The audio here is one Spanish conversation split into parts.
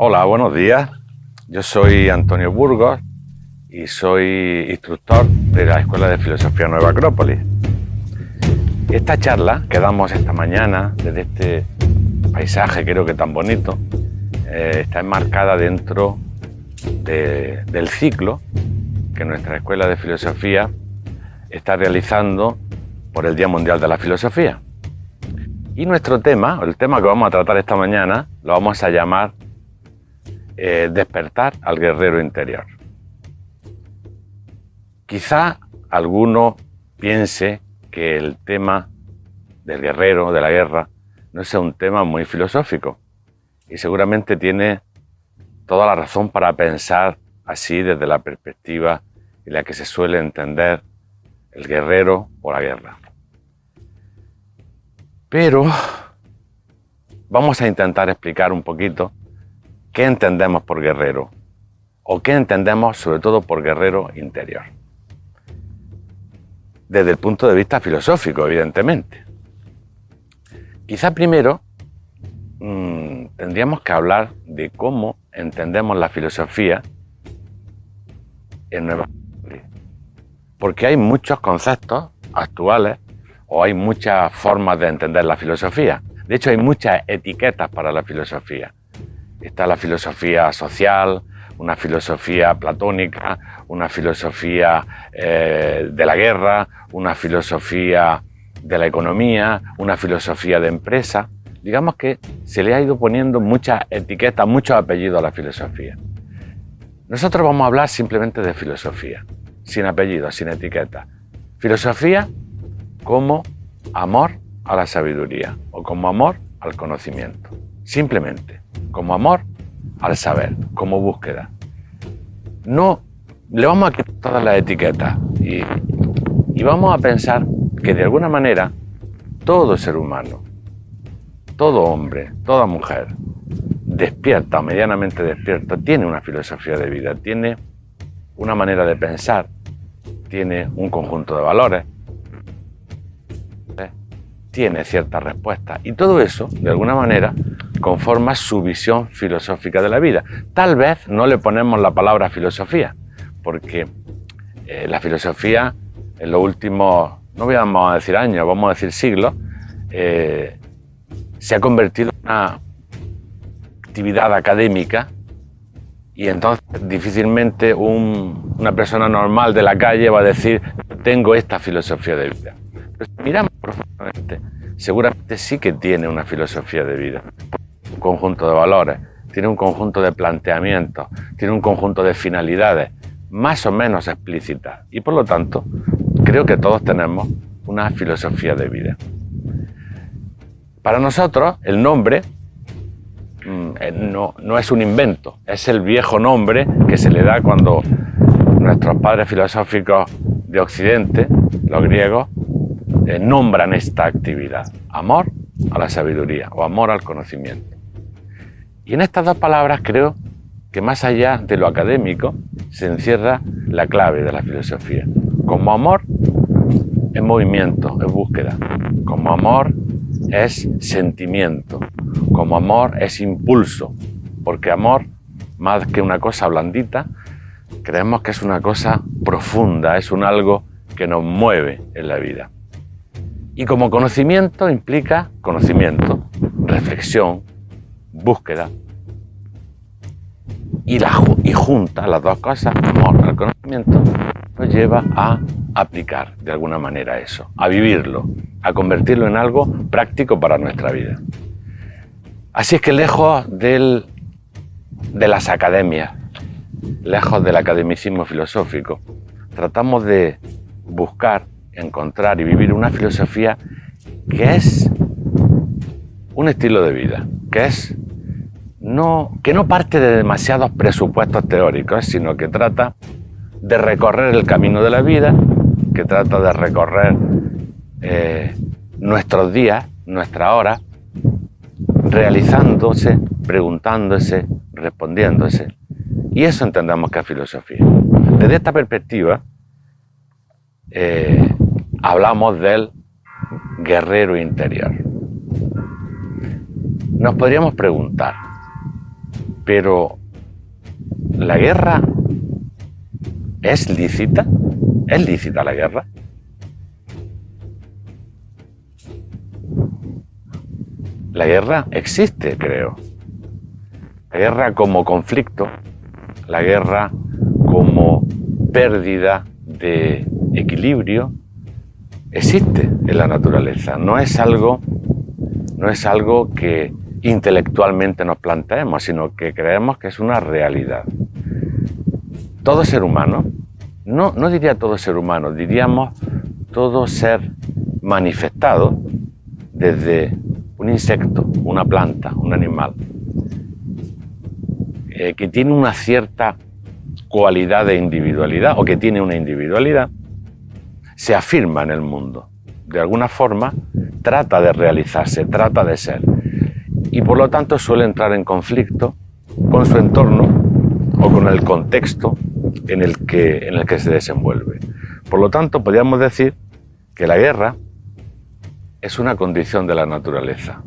Hola, buenos días. Yo soy Antonio Burgos y soy instructor de la Escuela de Filosofía Nueva Acrópolis. Esta charla que damos esta mañana desde este paisaje, creo que tan bonito, está enmarcada dentro del ciclo que nuestra Escuela de Filosofía está realizando por el Día Mundial de la Filosofía. Y nuestro tema, el tema que vamos a tratar esta mañana, lo vamos a llamar despertar al guerrero interior. Quizá alguno piense que el tema del guerrero, de la guerra, no sea un tema muy filosófico, y seguramente tiene toda la razón para pensar así desde la perspectiva en la que se suele entender el guerrero o la guerra. Pero vamos a intentar explicar un poquito qué entendemos por guerrero, o qué entendemos sobre todo por guerrero interior. Desde el punto de vista filosófico, evidentemente. Quizá primero tendríamos que hablar de cómo entendemos la filosofía en Nueva Acrópolis. Porque hay muchos conceptos actuales o hay muchas formas de entender la filosofía. De hecho, hay muchas etiquetas para la filosofía. Está la filosofía social, una filosofía platónica, una filosofía de la guerra, una filosofía de la economía, una filosofía de empresa. Digamos que se le ha ido poniendo muchas etiquetas, muchos apellidos a la filosofía. Nosotros vamos a hablar simplemente de filosofía, sin apellidos, sin etiquetas. Filosofía como amor a la sabiduría o como amor al conocimiento. Simplemente, como amor al saber, como búsqueda. No le vamos a quitar todas las etiquetas y vamos a pensar que de alguna manera todo ser humano, todo hombre, toda mujer, despierta o medianamente despierta, tiene una filosofía de vida, tiene una manera de pensar, tiene un conjunto de valores, tiene ciertas respuestas y todo eso, de alguna manera, conforma su visión filosófica de la vida. Tal vez no le ponemos la palabra filosofía, porque la filosofía en los últimos, no vamos a decir años, vamos a decir siglos, se ha convertido en una actividad académica y entonces difícilmente una persona normal de la calle va a decir tengo esta filosofía de vida. Pero si miramos profundamente, seguramente sí que tiene una filosofía de vida, un conjunto de valores, tiene un conjunto de planteamientos, tiene un conjunto de finalidades más o menos explícitas y por lo tanto creo que todos tenemos una filosofía de vida. Para nosotros el nombre no es un invento, es el viejo nombre que se le da cuando nuestros padres filosóficos de Occidente, los griegos, nombran esta actividad, amor a la sabiduría o amor al conocimiento. Y en estas dos palabras creo que más allá de lo académico se encierra la clave de la filosofía. Como amor es movimiento, es búsqueda. Como amor es sentimiento. Como amor es impulso. Porque amor, más que una cosa blandita, creemos que es una cosa profunda, es un algo que nos mueve en la vida. Y como conocimiento implica conocimiento, reflexión, búsqueda. Y junta las dos cosas, amor al conocimiento, nos lleva a aplicar de alguna manera eso, a vivirlo, a convertirlo en algo práctico para nuestra vida. Así es que lejos de las academias, lejos del academicismo filosófico, tratamos de buscar, encontrar y vivir una filosofía que es un estilo de vida, que no parte de demasiados presupuestos teóricos, sino que trata de recorrer el camino de la vida, que trata de recorrer nuestros días, nuestras horas, realizándose, preguntándose, respondiéndose. Y eso entendemos que es filosofía. Desde esta perspectiva, hablamos del guerrero interior. Nos podríamos preguntar, Pero ¿la guerra es lícita? ¿Es lícita la guerra? La guerra existe, creo. La guerra como conflicto, la guerra como pérdida de equilibrio, existe en la naturaleza. No es algo que intelectualmente nos planteemos, sino que creemos que es una realidad. Todo ser humano, no diría todo ser humano, diríamos todo ser manifestado, desde un insecto, una planta, un animal, que tiene una cierta cualidad de individualidad o que tiene una individualidad, se afirma en el mundo. De alguna forma trata de realizarse, trata de ser. Y por lo tanto suele entrar en conflicto con su entorno o con el contexto en el que se desenvuelve. Por lo tanto, podríamos decir que la guerra es una condición de la naturaleza.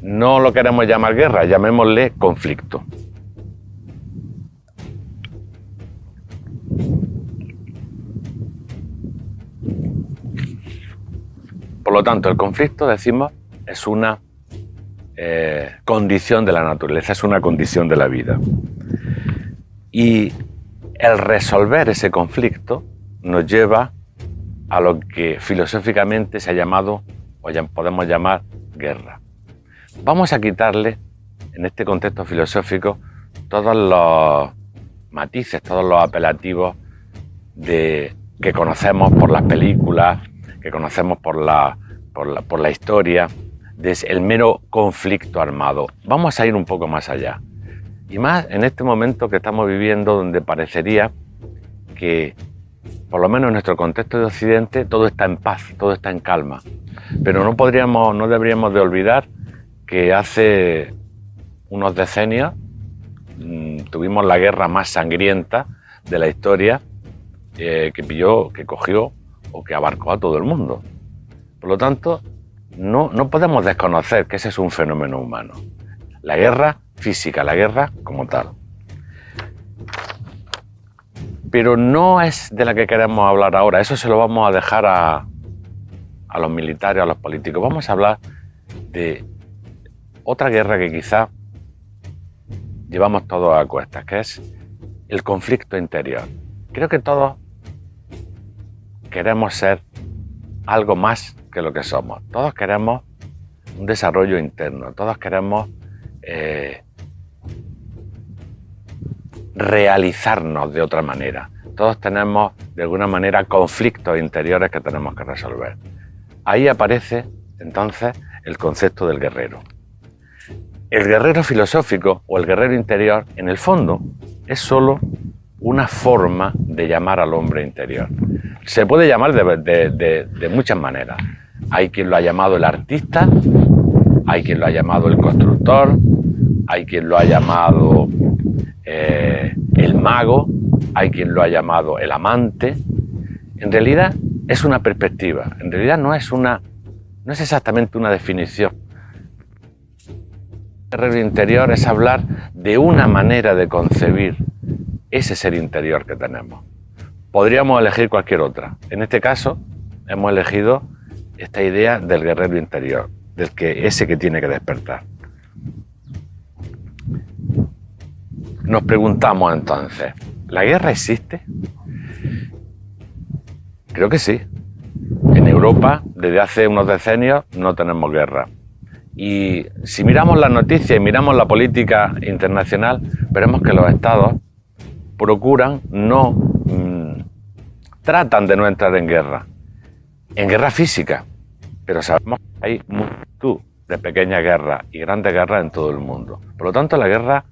No lo queremos llamar guerra, llamémosle conflicto. Por lo tanto, el conflicto, decimos, es una condición de la naturaleza, es una condición de la vida. Y el resolver ese conflicto nos lleva a lo que filosóficamente se ha llamado, o ya podemos llamar, guerra. Vamos a quitarle, en este contexto filosófico, todos los matices, todos los apelativos que conocemos por las películas, que conocemos por la historia, del mero conflicto armado. Vamos a ir un poco más allá. Y más en este momento que estamos viviendo, donde parecería que, por lo menos en nuestro contexto de Occidente, todo está en paz, todo está en calma. Pero no deberíamos de olvidar que hace unos decenios tuvimos la guerra más sangrienta de la historia, que cogió o que abarcó a todo el mundo. Por lo tanto, no podemos desconocer que ese es un fenómeno humano. La guerra física, la guerra como tal. Pero no es de la que queremos hablar ahora, eso se lo vamos a dejar a los militares, a los políticos. Vamos a hablar de otra guerra que quizá llevamos todos a cuestas, que es el conflicto interior. Creo que todos queremos ser algo más que lo que somos. Todos queremos un desarrollo interno, todos queremos realizarnos de otra manera. Todos tenemos, de alguna manera, conflictos interiores que tenemos que resolver. Ahí aparece, entonces, el concepto del guerrero. El guerrero filosófico o el guerrero interior, en el fondo, es solo una forma de llamar al hombre interior. Se puede llamar de muchas maneras. Hay quien lo ha llamado el artista, hay quien lo ha llamado el constructor, hay quien lo ha llamado el mago, hay quien lo ha llamado el amante. En realidad es una perspectiva, en realidad no es exactamente una definición. El guerrero interior es hablar de una manera de concebir ese ser interior que tenemos. Podríamos elegir cualquier otra. En este caso, hemos elegido esta idea del guerrero interior, ese que tiene que despertar. Nos preguntamos entonces, ¿la guerra existe? Creo que sí. En Europa, desde hace unos decenios, no tenemos guerra. Y si miramos las noticias y miramos la política internacional, veremos que los estados procuran tratan de no entrar en guerra física, pero sabemos que hay multitud de pequeñas guerras y grandes guerras en todo el mundo. Por lo tanto, la guerra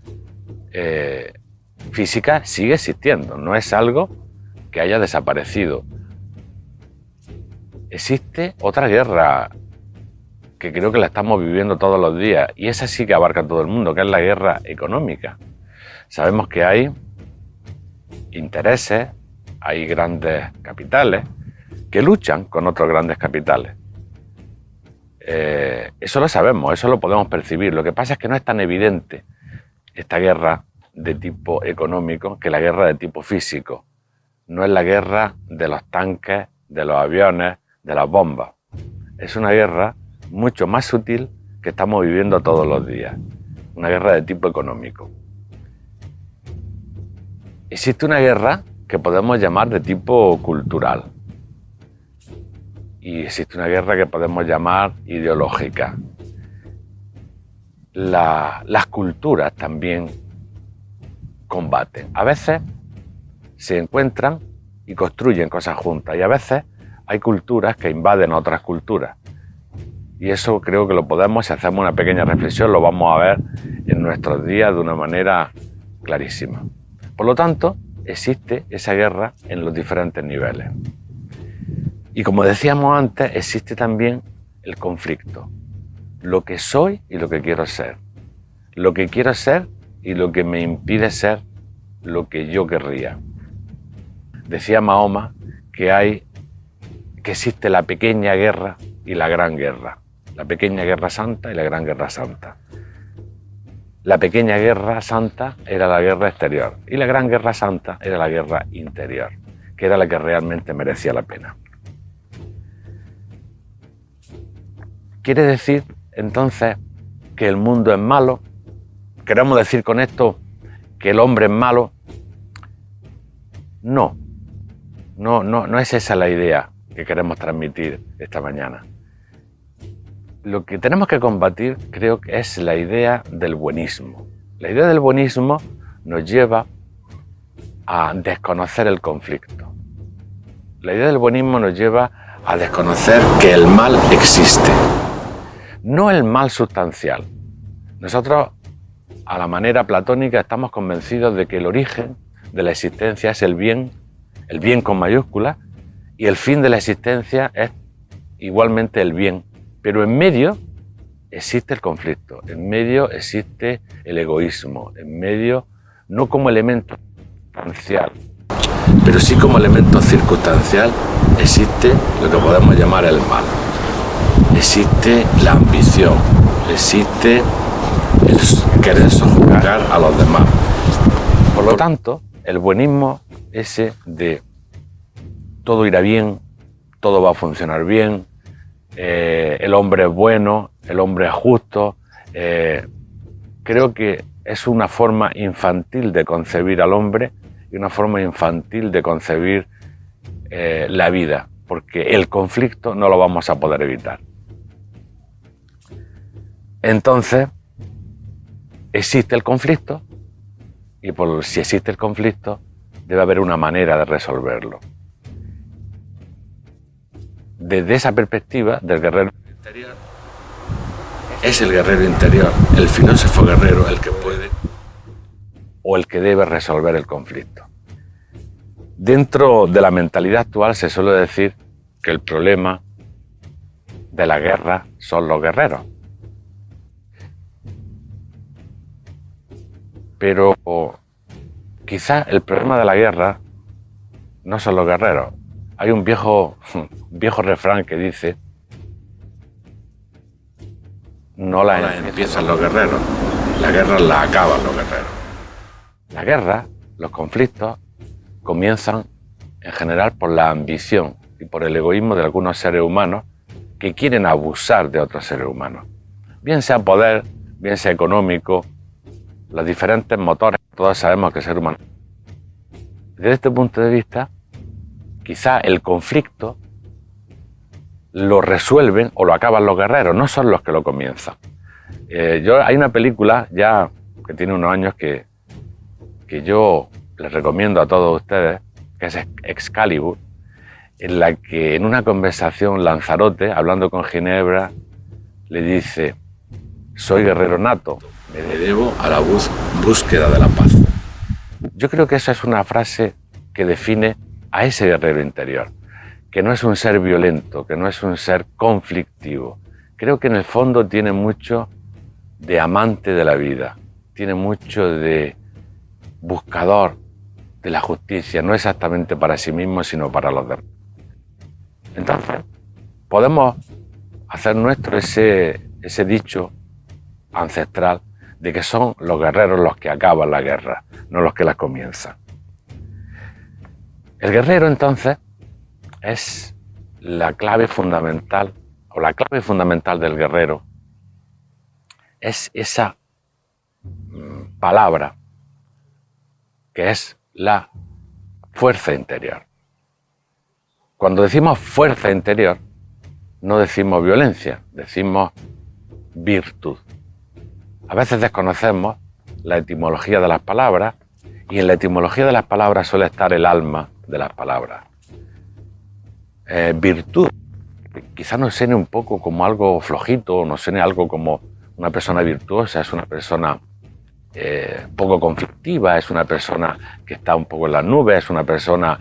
física sigue existiendo, no es algo que haya desaparecido. Existe otra guerra que creo que la estamos viviendo todos los días, y esa sí que abarca a todo el mundo, que es la guerra económica. Sabemos que hay intereses, hay grandes capitales que luchan con otros grandes capitales. Eso lo sabemos, eso lo podemos percibir. Lo que pasa es que no es tan evidente esta guerra de tipo económico que la guerra de tipo físico. No es la guerra de los tanques, de los aviones, de las bombas. Es una guerra mucho más sutil que estamos viviendo todos los días. Una guerra de tipo económico. Existe una guerra que podemos llamar de tipo cultural. Y existe una guerra que podemos llamar ideológica. Las culturas también combaten. A veces se encuentran y construyen cosas juntas, y a veces hay culturas que invaden otras culturas. Y eso creo que lo podemos, si hacemos una pequeña reflexión, lo vamos a ver en nuestros días de una manera clarísima. Por lo tanto, existe esa guerra en los diferentes niveles. Y como decíamos antes, existe también el conflicto. Lo que soy y lo que quiero ser. Lo que quiero ser y lo que me impide ser lo que yo querría. Decía Mahoma que existe la pequeña guerra y la gran guerra. La pequeña guerra santa y la gran guerra santa. La pequeña guerra santa era la guerra exterior y la gran guerra santa era la guerra interior, que era la que realmente merecía la pena. ¿Quiere decir entonces que el mundo es malo? ¿Queremos decir con esto que el hombre es malo? No es esa la idea que queremos transmitir esta mañana. Lo que tenemos que combatir creo que es la idea del buenismo. La idea del buenismo nos lleva a desconocer el conflicto. La idea del buenismo nos lleva a desconocer que el mal existe. No el mal sustancial. Nosotros, a la manera platónica, estamos convencidos de que el origen de la existencia es el bien con mayúsculas, y el fin de la existencia es igualmente el bien. Pero en medio existe el conflicto, en medio existe el egoísmo, en medio, no como elemento sustancial, pero sí como elemento circunstancial, existe lo que podemos llamar el mal. Existe la ambición, existe el querer sojuzgar a los demás. Por lo tanto, el buenismo ese de todo irá bien, todo va a funcionar bien, el hombre es bueno, el hombre es justo, creo que es una forma infantil de concebir al hombre y una forma infantil de concebir la vida, porque el conflicto no lo vamos a poder evitar. Entonces, existe el conflicto y si existe el conflicto, debe haber una manera de resolverlo. Desde esa perspectiva del guerrero interior, es el guerrero interior, el filósofo guerrero, el que puede o el que debe resolver el conflicto. Dentro de la mentalidad actual se suele decir que el problema de la guerra son los guerreros. Pero quizás el problema de la guerra no son los guerreros. Hay un viejo refrán que dice: no la empiezan los guerreros, la guerra la acaban los guerreros. La guerra, los conflictos, comienzan en general por la ambición y por el egoísmo de algunos seres humanos que quieren abusar de otros seres humanos. Bien sea poder, bien sea económico, los diferentes motores, todos sabemos que el ser humano. Desde este punto de vista, quizá el conflicto lo resuelven o lo acaban los guerreros, no son los que lo comienzan. Hay una película ya que tiene unos años que yo les recomiendo a todos ustedes, que es Excalibur, en la que en una conversación Lanzarote, hablando con Ginebra, le dice: soy guerrero nato, me debo a la búsqueda de la paz. Yo creo que esa es una frase que define a ese guerrero interior, que no es un ser violento, que no es un ser conflictivo. Creo que en el fondo tiene mucho de amante de la vida, tiene mucho de buscador de la justicia, no exactamente para sí mismo, sino para los demás. Entonces, podemos hacer nuestro ese dicho ancestral de que son los guerreros los que acaban la guerra, no los que la comienzan. El guerrero, entonces, es la clave fundamental, o la clave fundamental del guerrero es esa palabra que es la fuerza interior. Cuando decimos fuerza interior, no decimos violencia, decimos virtud. A veces desconocemos la etimología de las palabras y en la etimología de las palabras suele estar el alma de las palabras. Virtud, quizás nos suene un poco como algo flojito, nos suene algo como una persona virtuosa, es una persona poco conflictiva, es una persona que está un poco en las nubes, es una persona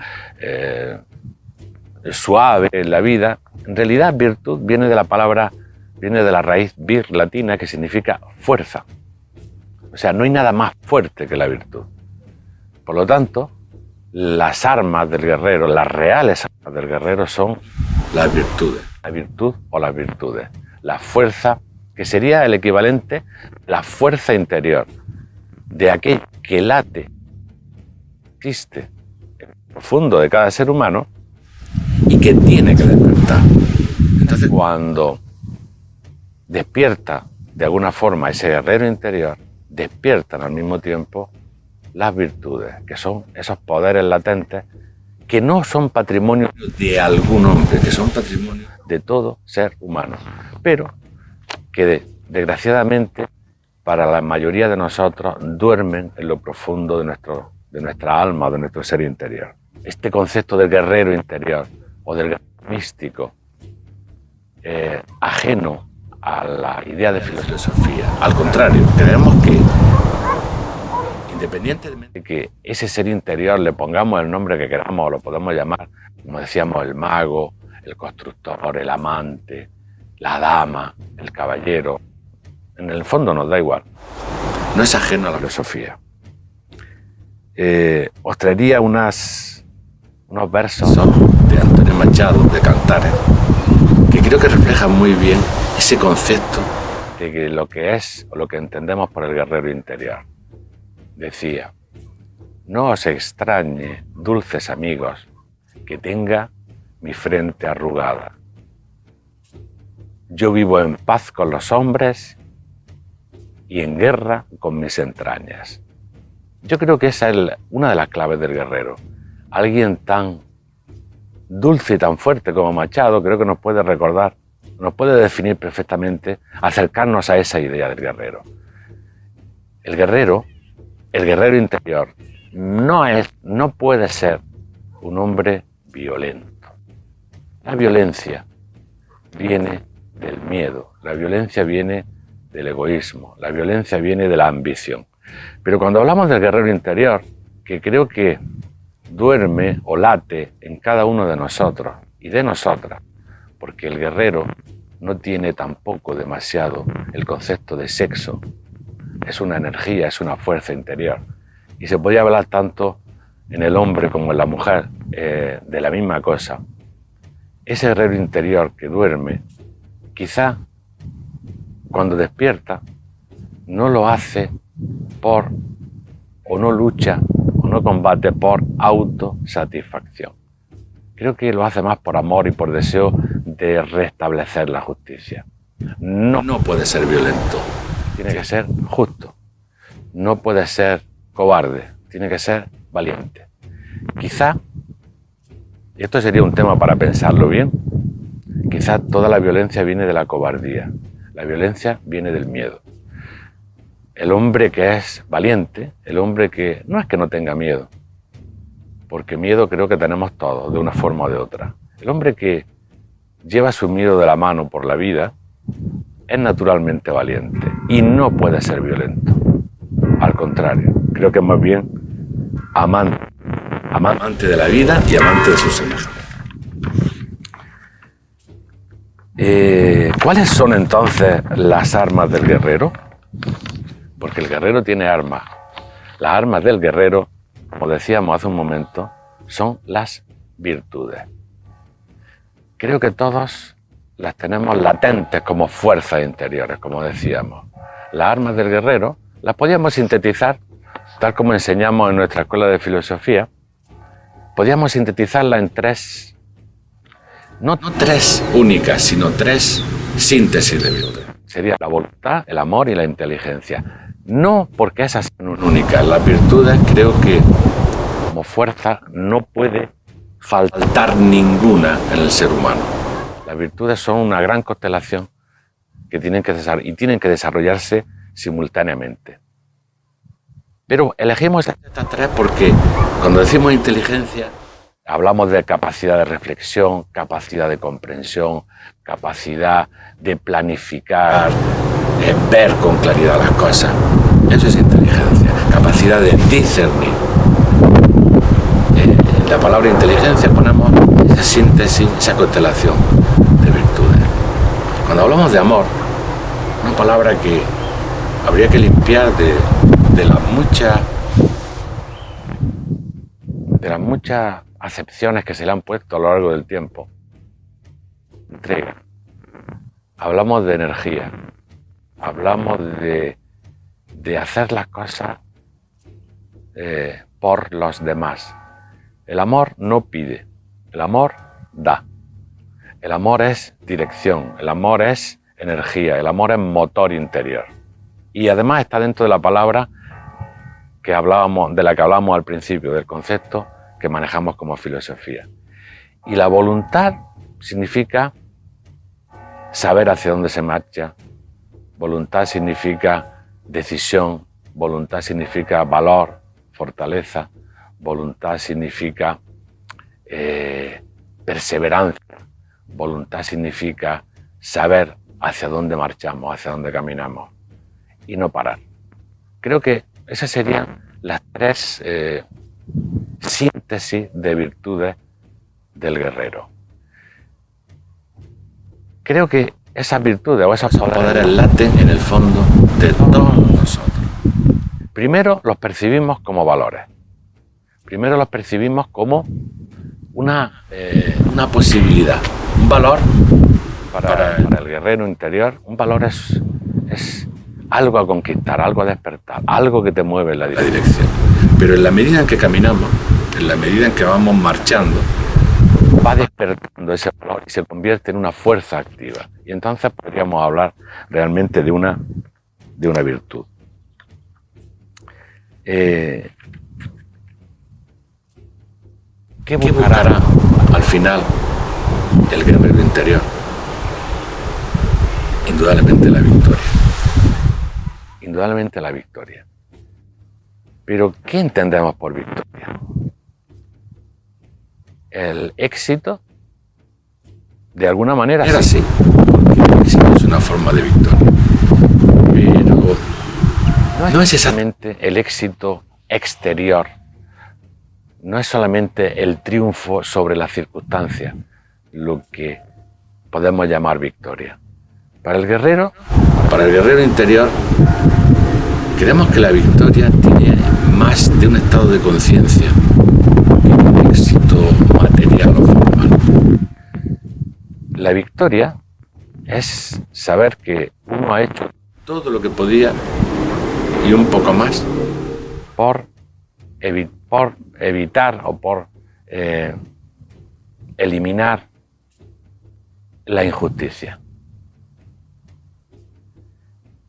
suave en la vida. En realidad, virtud viene de la raíz vir latina, que significa fuerza. O sea, no hay nada más fuerte que la virtud. Por lo tanto, las armas del guerrero, las reales armas del guerrero son las virtudes. La virtud o las virtudes. La fuerza, que sería el equivalente, la fuerza interior de aquel que late, existe en el profundo de cada ser humano y que tiene que despertar. Entonces, cuando despierta de alguna forma ese guerrero interior, despiertan al mismo tiempo las virtudes, que son esos poderes latentes que no son patrimonio de algún hombre, que son patrimonio de todo ser humano, pero que desgraciadamente para la mayoría de nosotros duermen en lo profundo de nuestra alma, de nuestro ser interior. Este concepto del guerrero interior o del guerrero místico, ajeno a la idea de filosofía. Al contrario, creemos que independientemente de que ese ser interior le pongamos el nombre que queramos, o lo podemos llamar, como decíamos, el mago, el constructor, el amante, la dama, el caballero, en el fondo nos da igual. No es ajeno a la filosofía. Os traería unos versos de Antonio Machado, de Cantares, que creo que reflejan muy bien ese concepto de que lo que es o lo que entendemos por el guerrero interior. Decía: no os extrañe, dulces amigos, que tenga mi frente arrugada. Yo vivo en paz con los hombres y en guerra con mis entrañas. Yo creo que esa es una de las claves del guerrero. Alguien tan dulce y tan fuerte como Machado creo que nos puede recordar, nos puede definir perfectamente, acercarnos a esa idea del guerrero. El guerrero interior, no puede ser un hombre violento. La violencia viene del miedo, la violencia viene del egoísmo, la violencia viene de la ambición. Pero cuando hablamos del guerrero interior, que creo que duerme o late en cada uno de nosotros y de nosotras, porque el guerrero no tiene tampoco demasiado el concepto de sexo, es una energía, es una fuerza interior. Y se podría hablar tanto en el hombre como en la mujer de la misma cosa. Ese guerrero interior que duerme, quizá cuando despierta, no lo hace o no lucha, o no combate por autosatisfacción. Creo que lo hace más por amor y por deseo de restablecer la justicia. No puede ser violento, tiene que ser justo. No puede ser cobarde, tiene que ser valiente. Quizá, y esto sería un tema para pensarlo bien, quizá toda la violencia viene de la cobardía, la violencia viene del miedo. El hombre que es valiente, el hombre que no es que no tenga miedo, porque miedo creo que tenemos todos, de una forma o de otra. El hombre que lleva su miedo de la mano por la vida es naturalmente valiente y no puede ser violento. Al contrario, creo que es más bien amante de la vida y amante de sus semejantes. ¿Cuáles son entonces las armas del guerrero? Porque el guerrero tiene armas. Las armas del guerrero, como decíamos hace un momento, son las virtudes. Creo que todos las tenemos latentes como fuerzas interiores, como decíamos. Las armas del guerrero las podíamos sintetizar, tal como enseñamos en nuestra escuela de filosofía, podíamos sintetizarlas en tres, no tres únicas, sino tres síntesis de virtud. Sería la voluntad, el amor y la inteligencia. No porque esas son únicas. Las virtudes, creo que como fuerza no puede faltar ninguna en el ser humano. Las virtudes son una gran constelación que tienen que desarrollarse simultáneamente. Pero elegimos estas tres porque cuando decimos inteligencia hablamos de capacidad de reflexión, capacidad de comprensión, capacidad de planificar, ver con claridad las cosas. Eso es inteligencia, capacidad de discernir. En la palabra inteligencia ponemos esa síntesis, esa constelación de virtudes. Cuando hablamos de amor, una palabra que habría que limpiar de las muchas acepciones que se le han puesto a lo largo del tiempo. Entrega. Hablamos de energía, hablamos de hacer las cosas por los demás. El amor no pide, el amor da. El amor es dirección, el amor es energía, el amor es motor interior. Y además está dentro de la palabra de la que hablábamos al principio, del concepto que manejamos como filosofía. Y la voluntad significa saber hacia dónde se marcha, voluntad significa decisión, voluntad significa valor, fortaleza, voluntad significa perseverancia, voluntad significa saber hacia dónde marchamos, hacia dónde caminamos y no parar. Creo que esas serían las tres síntesis de virtudes del guerrero. Creo que esas virtudes o esos poderes laten en el fondo de todos nosotros. Primero los percibimos como valores. Primero los percibimos como una posibilidad. Un valor para el guerrero interior, un valor es algo a conquistar, algo a despertar, algo que te mueve en la dirección. Pero en la medida en que caminamos, en la medida en que vamos marchando, va despertando ese valor y se convierte en una fuerza activa. Y entonces podríamos hablar realmente de una virtud. ¿Qué buscará al final el guerrero interior? Indudablemente la victoria. Indudablemente la victoria. Pero ¿qué entendemos por victoria? El éxito, de alguna manera era así, porque el éxito es una forma de victoria. Pero no es exactamente el éxito exterior, no es solamente el triunfo sobre las circunstancias lo que podemos llamar victoria. Para el guerrero interior, creemos que la victoria tiene más de un estado de conciencia que un éxito material o formal. La victoria es saber que uno ha hecho todo lo que podía y un poco más por evitar o por eliminar la injusticia.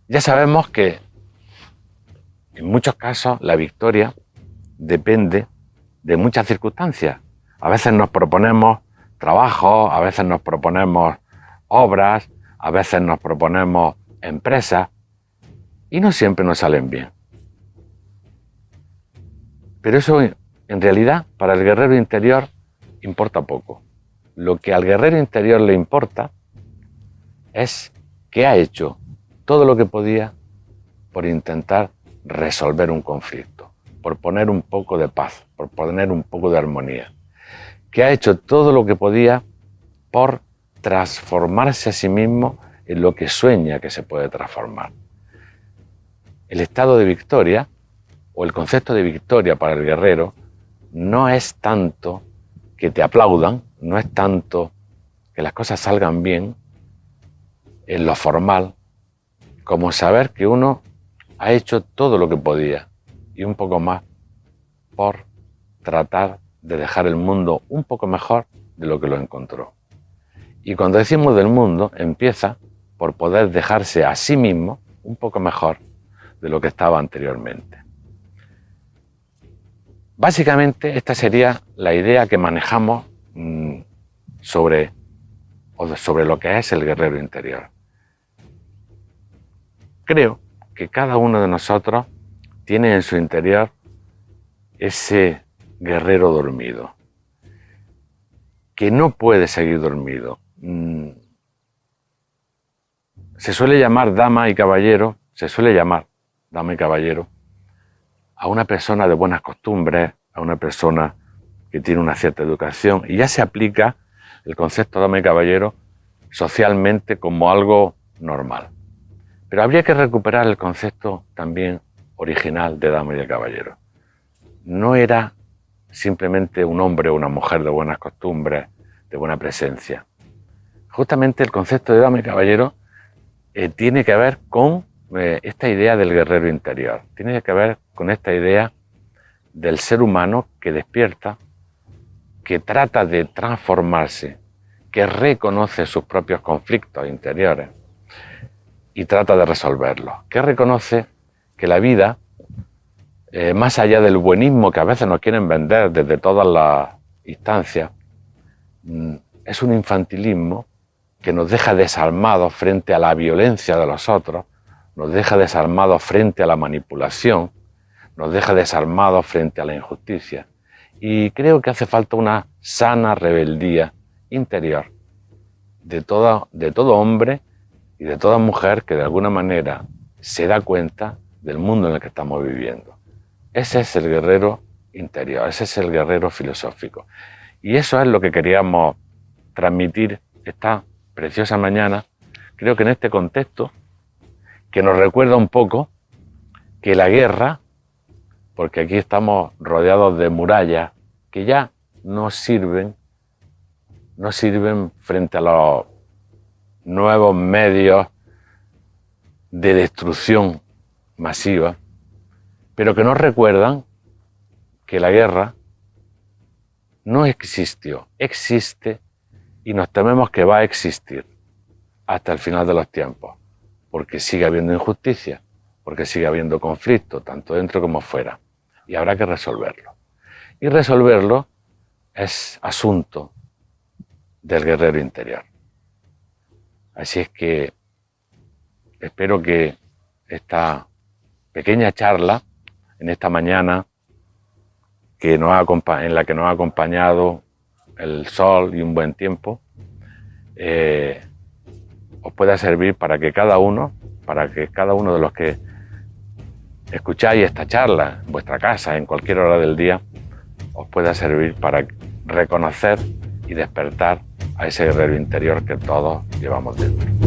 Ya sabemos que en muchos casos la victoria depende de muchas circunstancias. A veces nos proponemos trabajo, a veces nos proponemos obras, a veces nos proponemos empresas y no siempre nos salen bien. Pero eso en realidad para el guerrero interior importa poco. Lo que al guerrero interior le importa es que ha hecho todo lo que podía por intentar resolver un conflicto, por poner un poco de paz, por poner un poco de armonía, que ha hecho todo lo que podía por transformarse a sí mismo en lo que sueña que se puede transformar. El estado de victoria o el concepto de victoria para el guerrero no es tanto que te aplaudan, no es tanto que las cosas salgan bien en lo formal, como saber que uno ha hecho todo lo que podía y un poco más por tratar de dejar el mundo un poco mejor de lo que lo encontró. Y cuando decimos del mundo, empieza por poder dejarse a sí mismo un poco mejor de lo que estaba anteriormente. Básicamente, esta sería la idea que manejamos sobre lo que es el guerrero interior. Creo que cada uno de nosotros tiene en su interior ese guerrero dormido, que no puede seguir dormido. Se suele llamar dama y caballero a una persona de buenas costumbres, a una persona que tiene una cierta educación, y ya se aplica el concepto de dama y caballero socialmente como algo normal. Pero habría que recuperar el concepto también original de dama y de caballero. No era simplemente un hombre o una mujer de buenas costumbres, de buena presencia. Justamente el concepto de dama y caballero tiene que ver con esta idea del guerrero interior, tiene que ver con esta idea del ser humano que despierta, que trata de transformarse, que reconoce sus propios conflictos interiores y trata de resolverlos, que reconoce que la vida, más allá del buenismo que a veces nos quieren vender desde todas las instancias, es un infantilismo que nos deja desarmados frente a la violencia de los otros, nos deja desarmados frente a la manipulación, nos deja desarmados frente a la injusticia. Y creo que hace falta una sana rebeldía interior de todo hombre y de toda mujer que de alguna manera se da cuenta del mundo en el que estamos viviendo. Ese es el guerrero interior, ese es el guerrero filosófico. Y eso es lo que queríamos transmitir esta preciosa mañana, creo que en este contexto, que nos recuerda un poco que la guerra, porque aquí estamos rodeados de murallas que ya no sirven frente a los nuevos medios de destrucción masiva, pero que nos recuerdan que la guerra no existió, existe y nos tememos que va a existir hasta el final de los tiempos, porque sigue habiendo injusticia, porque sigue habiendo conflicto, tanto dentro como fuera, y habrá que resolverlo. Y resolverlo es asunto del guerrero interior. Así es que espero que esta pequeña charla, en esta mañana en la que nos ha acompañado el sol y un buen tiempo, os pueda servir para que cada uno de los que escucháis esta charla en vuestra casa, en cualquier hora del día, os pueda servir para reconocer y despertar a ese guerrero interior que todos llevamos dentro.